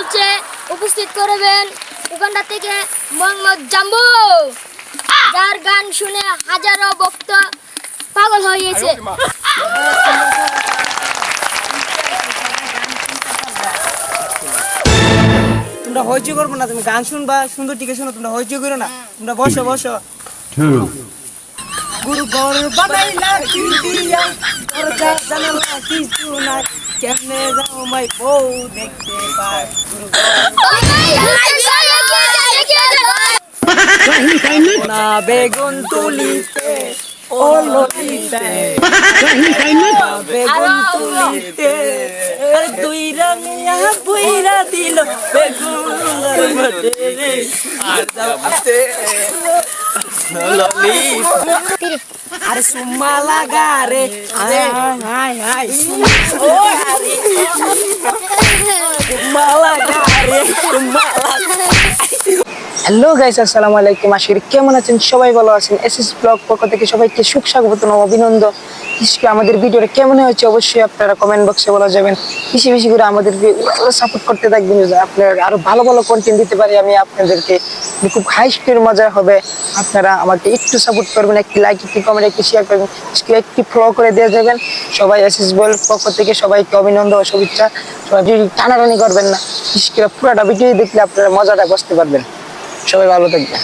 চলছে, উপস্থিত করবেন উগান্ডা থেকে মোহাম্মদ জাম্বু, যার গান শুনে হাজারো ভক্ত পাগল হয়ে গেছে। তোমরা হইচই করবো না, তুমি গান শুনবা, সুন্দর টিকে শোনো, তোমরা হইচই করো না, তোমরা বসো বসো। গুরু ঘর বানাইলা কি দিয়া, দরজা জানালা কিছু নাই, কেমনে যাও মাই বউ দেখতে পাই। না বেগুন তুলিতে ও ললিতে, বেগুন তুলিতে আর দুই রানিয়া বুইরা দিল বেগুন মতে রে, আর যাতে ললি আরে সুম্মা লাগা রে, হাই হাই হাই ও আরে সুম্মা লাগা রে, সুম্মা লাগা। হ্যালো গাইস, আসসালামু আলাইকুম। আশা করি কেমন আছেন, সবাই ভালো আছেন। এসএস ব্লগ পক্ষ থেকে সবাইকে সুখ স্বাগত ও অভিনন্দন। আজকে আমাদের ভিডিওটা কেমন হয়েছে অবশ্যই আপনারা কমেন্ট বক্সে বলা যাবেন। বেশি বেশি করে আমাদেরকে সাপোর্ট করতে থাকবেন, আপনারা আরো ভালো ভালো কন্টেন্ট দিতে পারি আমি আপনাদেরকে। খুব হাই স্পিড মজা হবে। আপনারা আমাকে একটু সাপোর্ট করবেন, একটি লাইক, একটি কমেন্ট, একটি শেয়ার করবেন, একটি ফলো করে দিয়ে যাবেন। সবাই এসএস ব্লগ পক্ষ থেকে সবাইকে অভিনন্দন ও শুভেচ্ছা। সবাই ভিডিও টানাটানি করবেন না, বিশেষ করে পুরোটা ভিডিও দেখলে আপনারা মজাটা বুঝতে পারবেন। সবাই ভালো থাকবেন।